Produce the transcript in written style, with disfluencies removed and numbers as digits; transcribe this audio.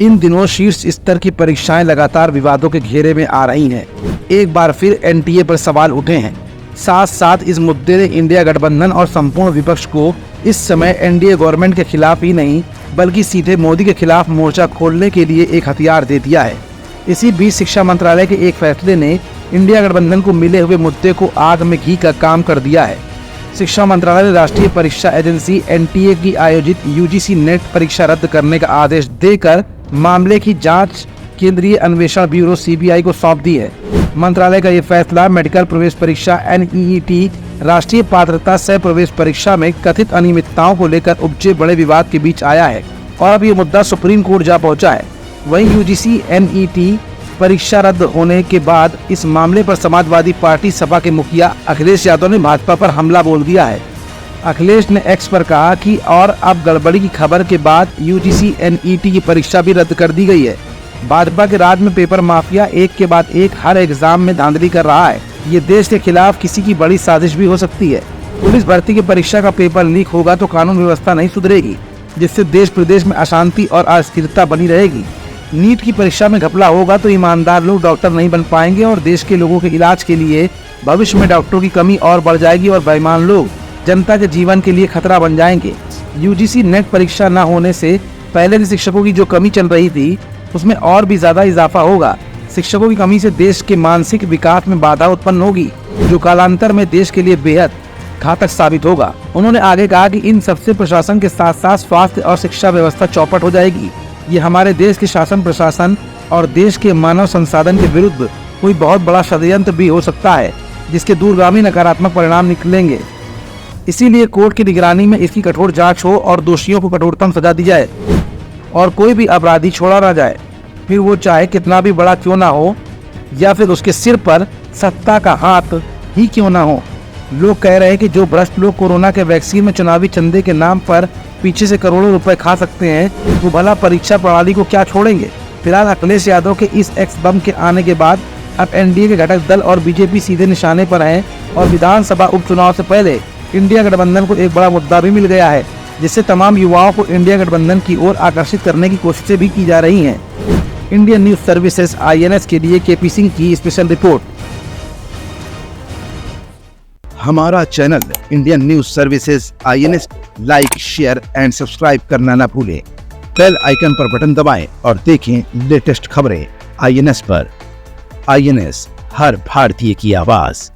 इन दिनों शीर्ष स्तर की परीक्षाएं लगातार विवादों के घेरे में आ रही हैं। एक बार फिर एनटीए पर सवाल उठे हैं। साथ साथ इस मुद्दे ने इंडिया गठबंधन और संपूर्ण विपक्ष को इस समय एनडीए गवर्नमेंट के खिलाफ ही नहीं बल्कि सीधे मोदी के खिलाफ मोर्चा खोलने के लिए एक हथियार दे दिया है। इसी बीच शिक्षा मंत्रालय के एक फैसले ने इंडिया गठबंधन को मिले हुए मुद्दे को आग में घी का काम कर दिया है। शिक्षा मंत्रालय ने राष्ट्रीय परीक्षा एजेंसी एनटीए की आयोजित यूजीसी नेट परीक्षा रद्द करने का आदेश देकर मामले की जांच केंद्रीय अन्वेषण ब्यूरो सीबीआई को सौंप दी है। मंत्रालय का ये फैसला मेडिकल प्रवेश परीक्षा एनईईटी राष्ट्रीय पात्रता सह प्रवेश परीक्षा में कथित अनियमितताओं को लेकर उपजे बड़े विवाद के बीच आया है और अब ये मुद्दा सुप्रीम कोर्ट जा पहुंचा है। वहीं यूजीसी एनईईटी परीक्षा रद्द होने के बाद इस मामले पर समाजवादी पार्टी सपा के मुखिया अखिलेश यादव ने भाजपा पर हमला बोल दिया है। अखिलेश ने एक्स पर कहा कि और अब गड़बड़ी की खबर के बाद यूजीसी एनईईटी की परीक्षा भी रद्द कर दी गई है। भाजपा के राज में पेपर माफिया एक के बाद एक हर एग्जाम में धांधली कर रहा है। ये देश के खिलाफ किसी की बड़ी साजिश भी हो सकती है। पुलिस भर्ती की परीक्षा का पेपर लीक होगा तो कानून व्यवस्था नहीं सुधरेगी, जिससे देश प्रदेश में अशांति और अस्थिरता बनी रहेगी। नीट की परीक्षा में घपला होगा तो ईमानदार लोग डॉक्टर नहीं बन पाएंगे और देश के लोगों के इलाज के लिए भविष्य में डॉक्टरों की कमी और बढ़ जाएगी और बेईमान लोग जनता के जीवन के लिए खतरा बन जाएंगे। यूजीसी नेट परीक्षा न होने से पहले के शिक्षकों की जो कमी चल रही थी उसमें और भी ज्यादा इजाफा होगा। शिक्षकों की कमी से देश के मानसिक विकास में बाधा उत्पन्न होगी, जो कालांतर में देश के लिए बेहद घातक साबित होगा। उन्होंने आगे कहा कि इन सबसे प्रशासन के साथ साथ स्वास्थ्य और शिक्षा व्यवस्था चौपट हो जाएगी। ये हमारे देश के शासन प्रशासन और देश के मानव संसाधन के विरुद्ध कोई बहुत बड़ा षड्यंत्र भी हो सकता है, जिसके दूरगामी नकारात्मक परिणाम निकलेंगे। इसीलिए कोर्ट की निगरानी में इसकी कठोर जांच हो और दोषियों को कठोरतम सजा दी जाए और कोई भी अपराधी छोड़ा ना जाए, फिर वो चाहे कितना भी बड़ा क्यों ना हो या फिर उसके सिर पर सत्ता का हाथ ही क्यों ना हो। लोग कह रहे हैं कि जो भ्रष्ट लोग कोरोना के वैक्सीन में चुनावी चंदे के नाम पर पीछे से करोड़ों रुपए खा सकते हैं, वो भला परीक्षा प्रणाली को क्या छोड़ेंगे। फिलहाल अखिलेश यादव के इस एक्स बम के आने के बाद अब एनडीए के घटक दल और बीजेपी सीधे निशाने पर हैं और विधानसभा उपचुनाव से पहले इंडिया गठबंधन को एक बड़ा मुद्दा भी मिल गया है, जिससे तमाम युवाओं को इंडिया गठबंधन की ओर आकर्षित करने की कोशिशें भी की जा रही हैं। इंडियन न्यूज सर्विसेज INS के लिए केपी सिंह की स्पेशल रिपोर्ट। हमारा channel Indian news services INS like, share and subscribe करना ना भूलें। बेल आइकन पर बटन दबाएं और देखें लेटेस्ट खबरें INS पर। INS, हर भारतीय की आवाज।